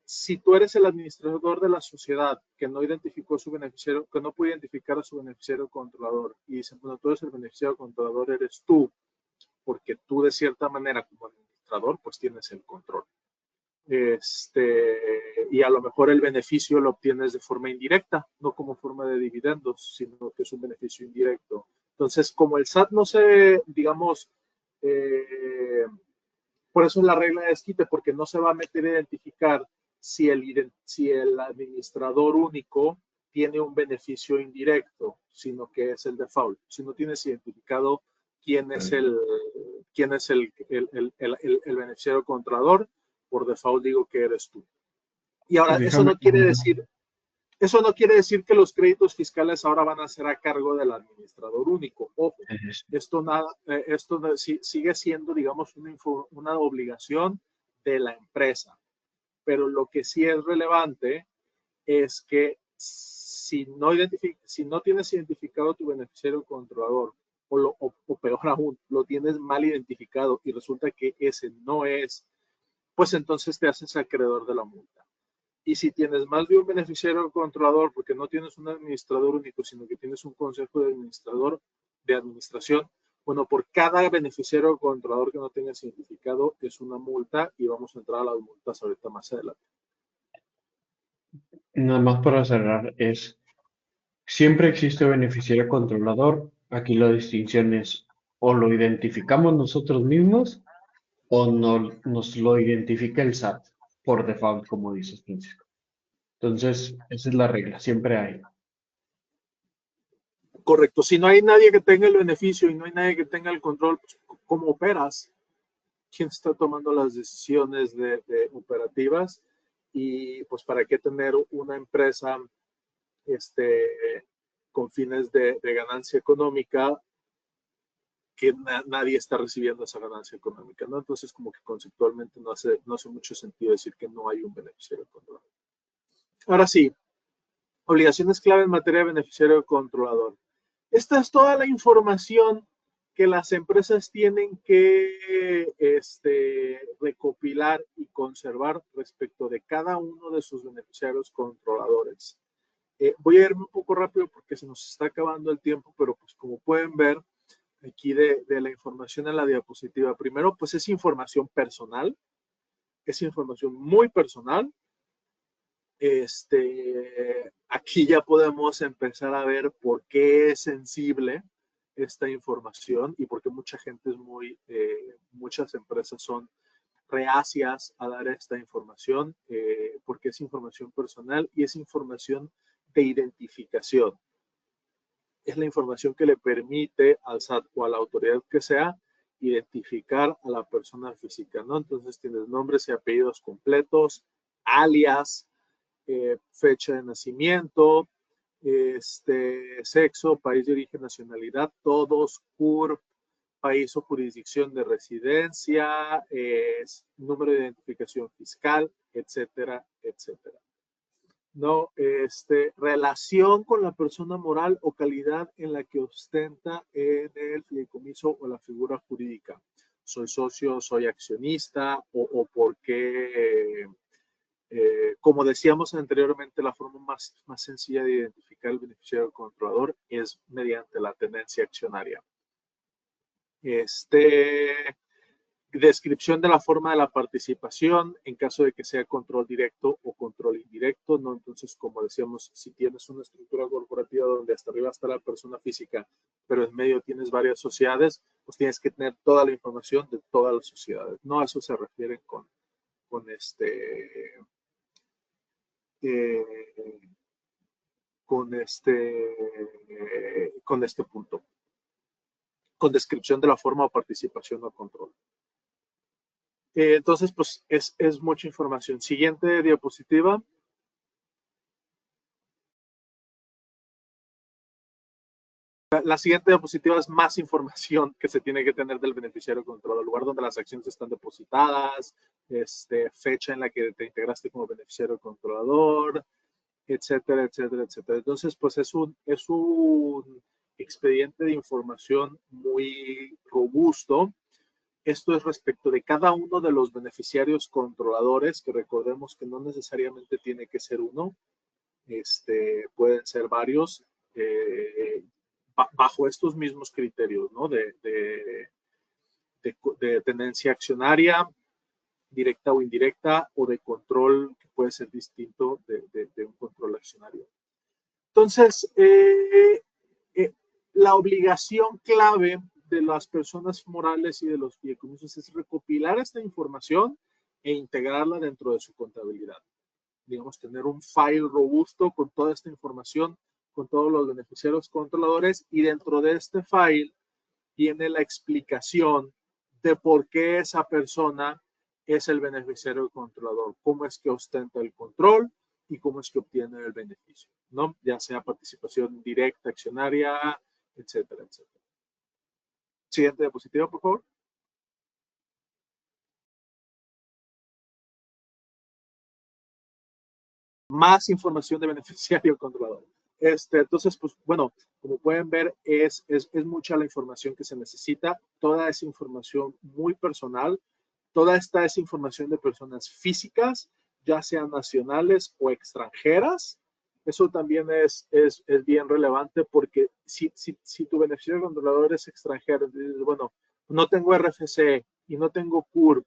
si tú eres el administrador de la sociedad que no identificó a su beneficiario, que no puede identificar a su beneficiario controlador y dicen, bueno, tú eres el beneficiario controlador, eres tú, porque tú de cierta manera como administrador pues tienes el control. Y a lo mejor el beneficio lo obtienes de forma indirecta, no como forma de dividendos, sino que es un beneficio indirecto. Entonces, como el SAT no se, digamos, por eso es la regla de desquite, porque no se va a meter a identificar si el administrador único tiene un beneficio indirecto, sino que es el default. Si no tienes identificado quién es el beneficiario controlador, por default digo que eres tú. Y ahora, eso no quiere decir que los créditos fiscales ahora van a ser a cargo del administrador único. Ojo, esto sigue siendo, digamos, una obligación de la empresa. Pero lo que sí es relevante es que si no tienes identificado tu beneficiario controlador, o peor aún, lo tienes mal identificado y resulta que ese no es, pues entonces te haces acreedor de la multa. Y si tienes más de un beneficiario controlador, porque no tienes un administrador único, sino que tienes un consejo de administración, bueno, por cada beneficiario controlador que no tengas identificado es una multa y vamos a entrar a las multas ahorita más adelante. Nada más para cerrar, siempre existe beneficiario controlador. Aquí la distinción es o lo identificamos nosotros mismos o no, nos lo identifica el SAT por default, como dices, Francisco. Entonces, esa es la regla, siempre hay. Correcto. Si no hay nadie que tenga el beneficio y no hay nadie que tenga el control, pues, ¿cómo operas? ¿Quién está tomando las decisiones operativas? Y pues, ¿para qué tener una empresa con fines de ganancia económica que nadie está recibiendo esa ganancia económica, ¿no? Entonces, como que conceptualmente no hace mucho sentido decir que no hay un beneficiario controlador. Ahora sí, obligaciones clave en materia de beneficiario controlador. Esta es toda la información que las empresas tienen que recopilar y conservar respecto de cada uno de sus beneficiarios controladores. Voy a irme un poco rápido porque se nos está acabando el tiempo, pero pues como pueden ver aquí de la información en la diapositiva, primero pues es información personal, es información muy personal. Aquí ya podemos empezar a ver por qué es sensible esta información y por qué mucha gente muchas empresas son reacias a dar esta información, porque es información personal y es información de identificación. Es la información que le permite al SAT o a la autoridad que sea identificar a la persona física, ¿no? Entonces tienes nombres y apellidos completos, alias, fecha de nacimiento, sexo, país de origen, nacionalidad, todos, CURP, país o jurisdicción de residencia, número de identificación fiscal, etcétera, etcétera. No, relación con la persona moral o calidad en la que ostenta en el fideicomiso o la figura jurídica. Soy socio, soy accionista o por qué, como decíamos anteriormente, la forma más sencilla de identificar el beneficiario controlador es mediante la tenencia accionaria. Descripción de la forma de la participación en caso de que sea control directo o control indirecto, ¿no? Entonces, como decíamos, si tienes una estructura corporativa donde hasta arriba está la persona física, pero en medio tienes varias sociedades, pues tienes que tener toda la información de todas las sociedades, ¿no? A eso se refiere con este punto, con descripción de la forma o participación o control. Entonces, pues es mucha información. Siguiente diapositiva. La siguiente diapositiva es más información que se tiene que tener del beneficiario controlador, el lugar donde las acciones están depositadas, fecha en la que te integraste como beneficiario controlador, etcétera, etcétera, etcétera. Entonces, pues es un expediente de información muy robusto. Esto es respecto de cada uno de los beneficiarios controladores, que recordemos que no necesariamente tiene que ser uno, pueden ser varios, bajo estos mismos criterios, ¿no? De tenencia accionaria, directa o indirecta, o de control que puede ser distinto de un control accionario. Entonces, la obligación clave de las personas morales y de los fideicomisos es recopilar esta información e integrarla dentro de su contabilidad. Digamos, tener un file robusto con toda esta información, con todos los beneficiarios controladores, y dentro de este file viene la explicación de por qué esa persona es el beneficiario controlador, cómo es que ostenta el control y cómo es que obtiene el beneficio, ¿no? Ya sea participación directa, accionaria, etcétera, etcétera. Siguiente diapositiva, por favor. Más información de beneficiario controlador. Entonces, pues bueno, como pueden ver, es mucha la información que se necesita. Toda esa información muy personal. Toda esta es información de personas físicas, ya sean nacionales o extranjeras. Eso también es bien relevante, porque si tu beneficiario controlador es extranjero, bueno, no tengo RFC y no tengo CURP,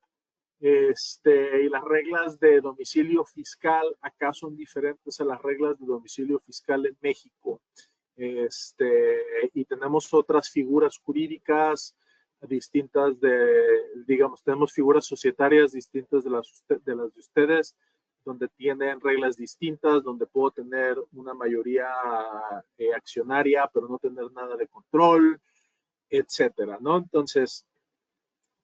y las reglas de domicilio fiscal acá son diferentes a las reglas de domicilio fiscal en México. Y tenemos otras figuras jurídicas distintas digamos, tenemos figuras societarias distintas de las de ustedes, donde tienen reglas distintas, donde puedo tener una mayoría accionaria, pero no tener nada de control, etcétera, ¿no? Entonces,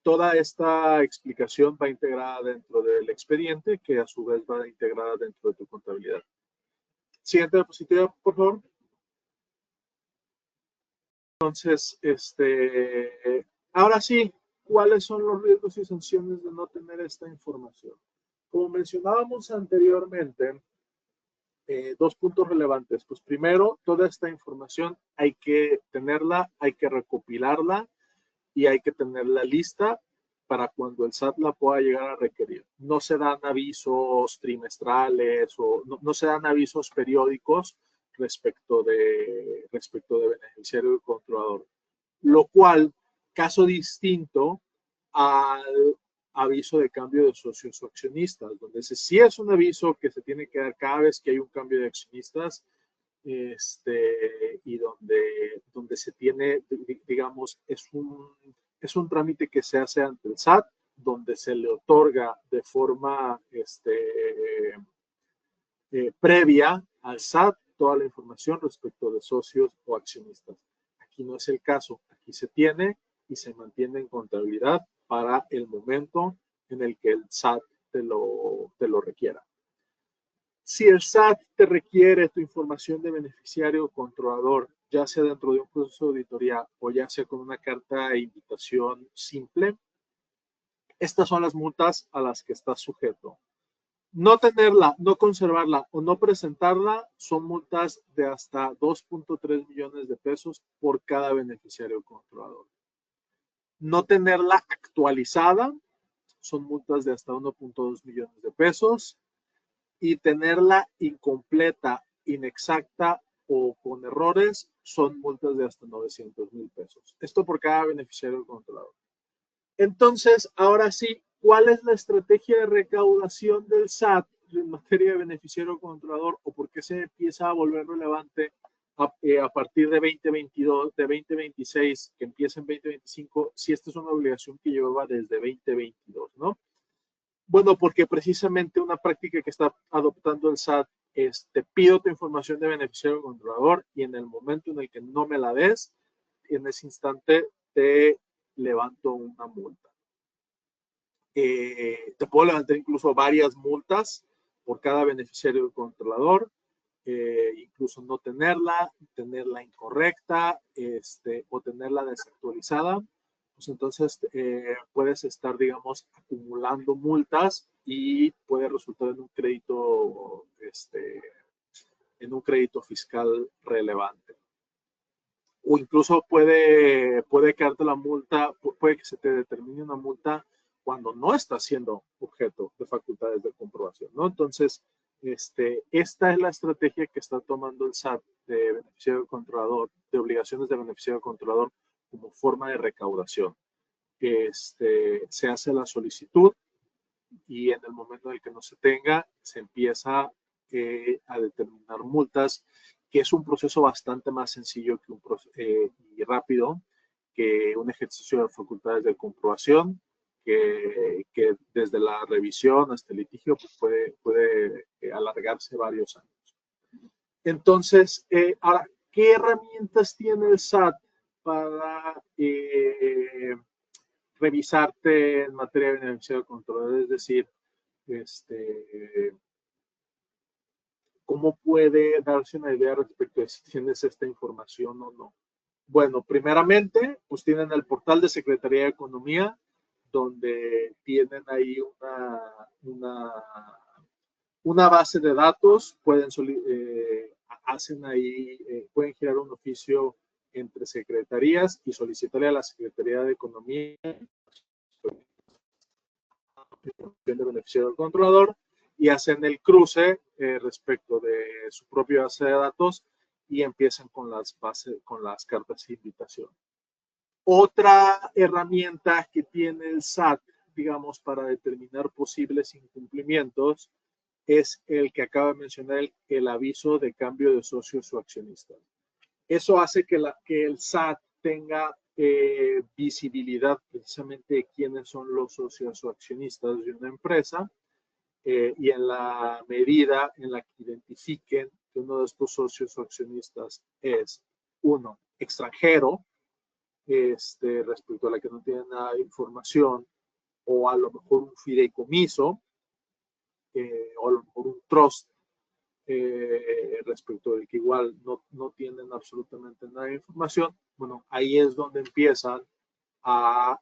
toda esta explicación va integrada dentro del expediente, que a su vez va integrada dentro de tu contabilidad. Siguiente diapositiva, por favor. Entonces, ahora sí, ¿cuáles son los riesgos y sanciones de no tener esta información? Como mencionábamos anteriormente, dos puntos relevantes. Pues primero, toda esta información hay que tenerla, hay que recopilarla y hay que tenerla lista para cuando el SAT la pueda llegar a requerir. No se dan avisos trimestrales o no se dan avisos periódicos respecto de beneficiario y controlador. Lo cual, caso distinto al aviso de cambio de socios o accionistas, donde sí es un aviso que se tiene que dar cada vez que hay un cambio de accionistas, y donde se tiene, digamos, es un trámite que se hace ante el SAT, donde se le otorga de forma previa al SAT toda la información respecto de socios o accionistas. Aquí no es el caso, aquí se tiene y se mantiene en contabilidad para el momento en el que el SAT te lo requiera. Si el SAT te requiere tu información de beneficiario o controlador, ya sea dentro de un proceso de auditoría o ya sea con una carta de invitación simple, estas son las multas a las que estás sujeto. No tenerla, no conservarla o no presentarla son multas de hasta 2.3 millones de pesos por cada beneficiario controlador. No tenerla actualizada son multas de hasta 1.2 millones de pesos. Y tenerla incompleta, inexacta o con errores son multas de hasta 900,000 pesos. Esto por cada beneficiario controlador. Entonces, ahora sí, ¿cuál es la estrategia de recaudación del SAT en materia de beneficiario controlador, o por qué se empieza a volver relevante a partir de 2022, de 2026, que empieza en 2025, si esta es una obligación que llevaba desde 2022, ¿no? Bueno, porque precisamente una práctica que está adoptando el SAT es, te pido tu información de beneficiario controlador y en el momento en el que no me la des, en ese instante te levanto una multa. Te puedo levantar incluso varias multas por cada beneficiario controlador, incluso no tenerla, tenerla incorrecta, o tenerla desactualizada. Pues entonces puedes estar, digamos, acumulando multas y puede resultar en un crédito fiscal relevante. O incluso puede caerte la multa, puede que se te determine una multa cuando no está siendo objeto de facultades de comprobación, ¿no? Entonces, esta es la estrategia que está tomando el SAT de beneficiario controlador, de obligaciones de beneficiario controlador como forma de recaudación. Se hace la solicitud y en el momento en el que no se tenga, se empieza a determinar multas, que es un proceso bastante más sencillo que y rápido que un ejercicio de facultades de comprobación, que desde la revisión hasta el litigio pues puede alargarse varios años. Entonces, ahora, ¿qué herramientas tiene el SAT para revisarte en materia de beneficiario controlador? Es decir, ¿cómo puede darse una idea respecto de si tienes esta información o no? Bueno, primeramente, pues tienen el portal de Secretaría de Economía, donde tienen ahí una base de datos, pueden girar un oficio entre secretarías y solicitarle a la Secretaría de Economía de beneficiario del controlador y hacen el cruce respecto de su propia base de datos y empiezan con las cartas de invitación. Otra herramienta que tiene el SAT, digamos, para determinar posibles incumplimientos es el que acaba de mencionar, el aviso de cambio de socios o accionistas. Eso hace que el SAT tenga visibilidad precisamente de quiénes son los socios o accionistas de una empresa, y en la medida en la que identifiquen que uno de estos socios o accionistas es uno extranjero, respecto a la que no tiene nada de información, o a lo mejor un fideicomiso, o a lo mejor un trust, respecto del que igual no tienen absolutamente nada de información, bueno, ahí es donde empiezan a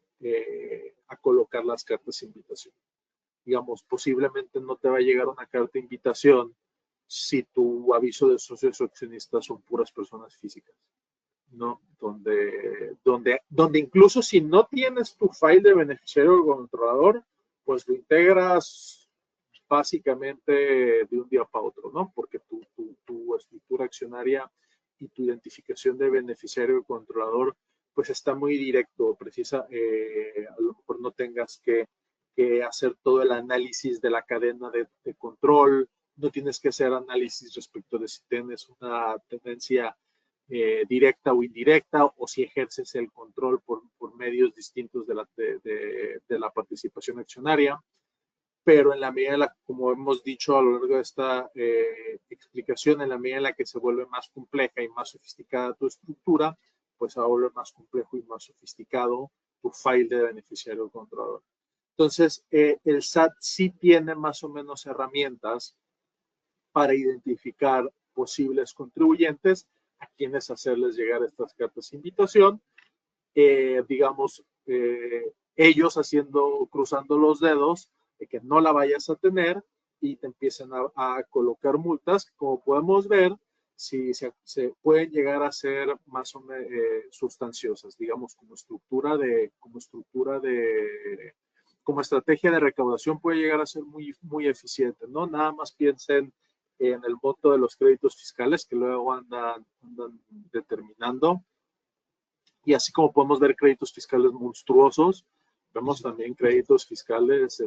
colocar las cartas de invitación. Digamos, posiblemente no te va a llegar una carta de invitación si tu aviso de socios o accionistas son puras personas físicas, ¿no? Donde incluso si no tienes tu file de beneficiario controlador, pues lo integras básicamente de un día para otro, ¿no? Porque tu estructura accionaria y tu identificación de beneficiario controlador, pues está muy directo, precisa, a lo mejor no tengas que hacer todo el análisis de la cadena de control, no tienes que hacer análisis respecto de si tienes una tendencia directa o indirecta, o si ejerces el control por medios distintos de la participación accionaria. Pero en la medida, como hemos dicho a lo largo de esta explicación, en la medida en la que se vuelve más compleja y más sofisticada tu estructura, pues se va a volver más complejo y más sofisticado tu file de beneficiario controlador. Entonces, el SAT sí tiene más o menos herramientas para identificar posibles contribuyentes a quienes hacerles llegar estas cartas de invitación. Digamos, ellos cruzando los dedos de que no la vayas a tener y te empiezan a colocar multas. Como podemos ver, si se pueden llegar a ser más o menos sustanciosas, digamos, como estrategia de recaudación puede llegar a ser muy, muy eficiente, ¿no? Nada más piensen en el monto de los créditos fiscales que luego andan determinando. Y así como podemos ver créditos fiscales monstruosos, vemos también créditos fiscales,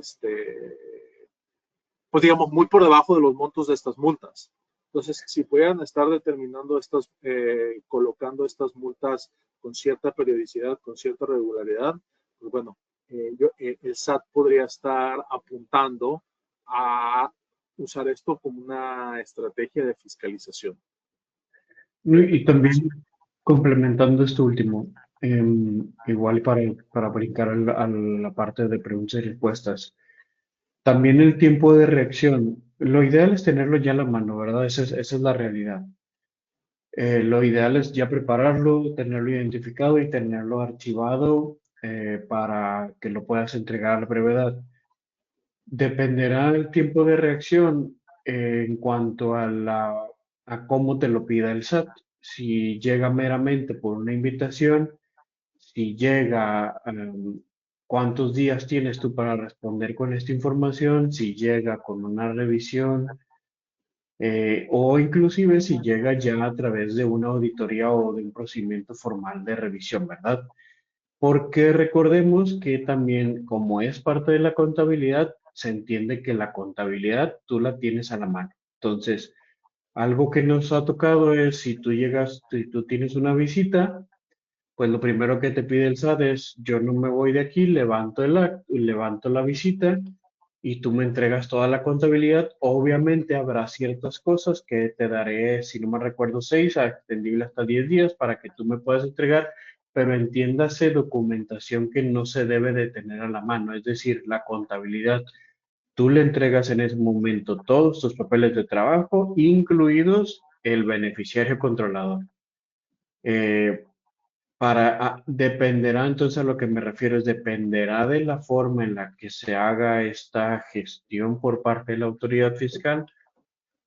pues digamos, muy por debajo de los montos de estas multas. Entonces, si pudieran estar determinando colocando estas multas con cierta periodicidad, con cierta regularidad, pues bueno, el SAT podría estar apuntando a usar esto como una estrategia de fiscalización. Y también complementando esto último, igual para brincar a la parte de preguntas y respuestas, también el tiempo de reacción, lo ideal es tenerlo ya en la mano, ¿verdad? Esa es la realidad. Lo ideal es ya prepararlo, tenerlo identificado y tenerlo archivado para que lo puedas entregar a la brevedad. Dependerá el tiempo de reacción en cuanto a cómo te lo pida el SAT. Si llega meramente por una invitación, si llega, cuántos días tienes tú para responder con esta información, si llega con una revisión, o inclusive si llega ya a través de una auditoría o de un procedimiento formal de revisión, ¿verdad? Porque recordemos que también, como es parte de la contabilidad, se entiende que la contabilidad tú la tienes a la mano. Entonces, algo que nos ha tocado es si tú llegas, si tú tienes una visita, pues lo primero que te pide el SAT es, yo no me voy de aquí, levanto levanto la visita y tú me entregas toda la contabilidad. Obviamente habrá ciertas cosas que te daré, si no me recuerdo, 6, extendible hasta 10 días para que tú me puedas entregar, pero entiéndase documentación que no se debe de tener a la mano, es decir, la contabilidad. Tú le entregas en ese momento todos tus papeles de trabajo, incluidos el beneficiario controlador. Eh, dependerá, entonces a lo que me refiero es dependerá de la forma en la que se haga esta gestión por parte de la autoridad fiscal,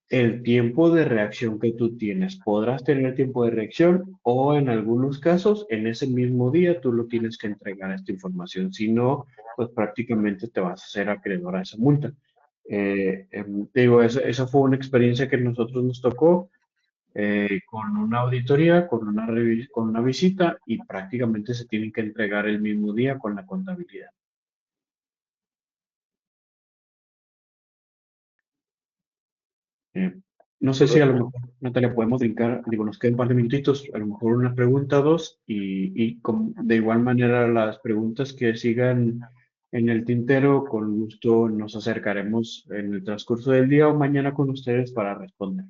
el tiempo de reacción que tú tienes. Podrás tener tiempo de reacción o en algunos casos en ese mismo día tú lo tienes que entregar esta información. Si no, pues prácticamente te vas a hacer acreedor a esa multa. Te digo, esa fue una experiencia que a nosotros nos tocó con una auditoría, con una visita y prácticamente se tienen que entregar el mismo día con la contabilidad. Eh, no sé si a lo mejor, Natalia, podemos brincar, digo, nos quedan un par de minutitos, a lo mejor una pregunta o dos de igual manera las preguntas que sigan en el tintero, con gusto nos acercaremos en el transcurso del día o mañana con ustedes para responder.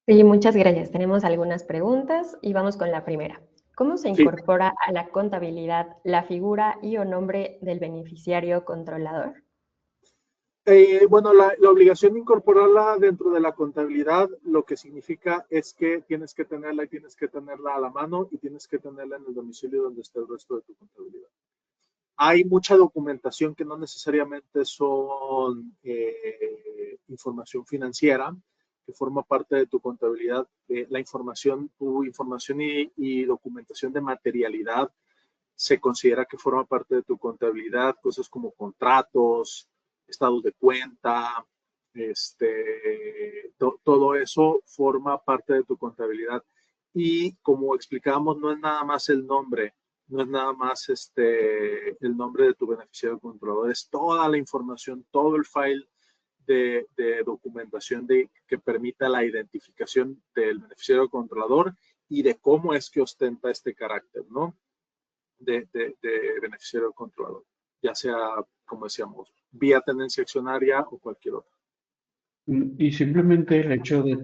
Sí, muchas gracias. Tenemos algunas preguntas y vamos con la primera. ¿Cómo se Sí. incorpora a la contabilidad la figura y o nombre del beneficiario controlador? Bueno, la obligación de incorporarla dentro de la contabilidad, lo que significa es que tienes que tenerla y tienes que tenerla a la mano y tienes que tenerla en el domicilio donde esté el resto de tu contabilidad. Hay mucha documentación que no necesariamente son información financiera, que forma parte de tu contabilidad. La información, tu información y documentación de materialidad se considera que forma parte de tu contabilidad, cosas como contratos, estados de cuenta, todo eso forma parte de tu contabilidad. Y como explicábamos, no es nada más el nombre, no es nada más el nombre de tu beneficiario controlador, es toda la información, todo el file de documentación que permita la identificación del beneficiario controlador y de cómo es que ostenta este carácter, ¿no? De beneficiario controlador, ya sea, como decíamos, vía tenencia accionaria o cualquier otra. Y simplemente el hecho de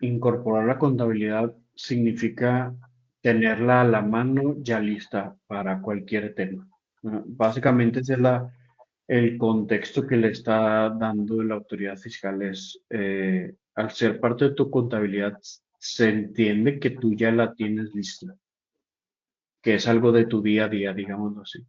incorporar la contabilidad significa tenerla a la mano ya lista para cualquier tema. Básicamente ese es el contexto que le está dando la autoridad fiscal es, al ser parte de tu contabilidad, se entiende que tú ya la tienes lista, que es algo de tu día a día, digámoslo así.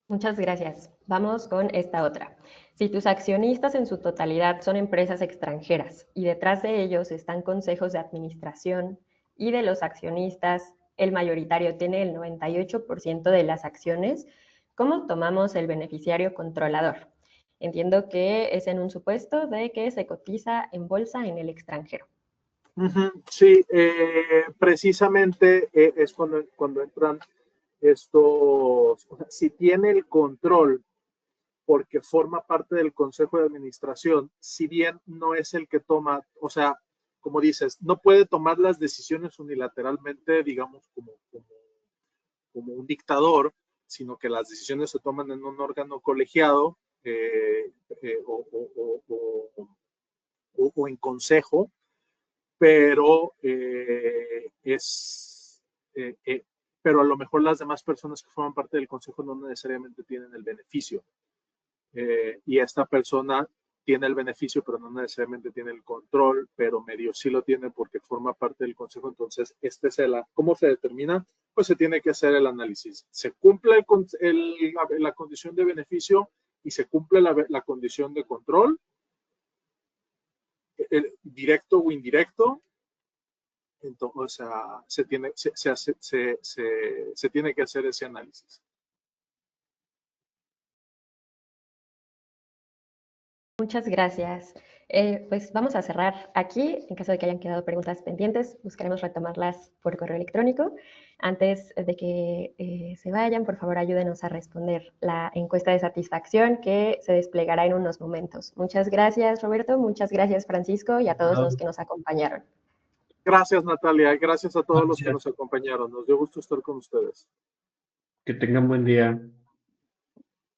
Muchas gracias. Vamos con esta otra. Si tus accionistas en su totalidad son empresas extranjeras y detrás de ellos están consejos de administración y de los accionistas, el mayoritario tiene el 98% de las acciones, ¿cómo tomamos el beneficiario controlador? Entiendo que es en un supuesto de que se cotiza en bolsa en el extranjero. Sí, precisamente es cuando entran estos, si tiene el control porque forma parte del consejo de administración, si bien no es el que toma, o sea, como dices, no puede tomar las decisiones unilateralmente, digamos, como un dictador, sino que las decisiones se toman en un órgano colegiado o en consejo, pero pero a lo mejor las demás personas que forman parte del consejo no necesariamente tienen el beneficio. Y esta persona tiene el beneficio, pero no necesariamente tiene el control, pero medio sí lo tiene porque forma parte del consejo. Entonces, ¿cómo se determina? Pues se tiene que hacer el análisis. ¿Se cumple la condición de beneficio y se cumple la condición de control? Directo o indirecto. Entonces, o sea, se tiene que hacer ese análisis. Muchas gracias. Pues vamos a cerrar aquí. En caso de que hayan quedado preguntas pendientes, buscaremos retomarlas por correo electrónico. Antes de que se vayan, por favor, ayúdenos a responder la encuesta de satisfacción que se desplegará en unos momentos. Muchas gracias, Roberto. Muchas gracias, Francisco, y a todos los que nos acompañaron. Gracias, Natalia. Y gracias a todos los que nos acompañaron. Nos dio gusto estar con ustedes. Que tengan buen día.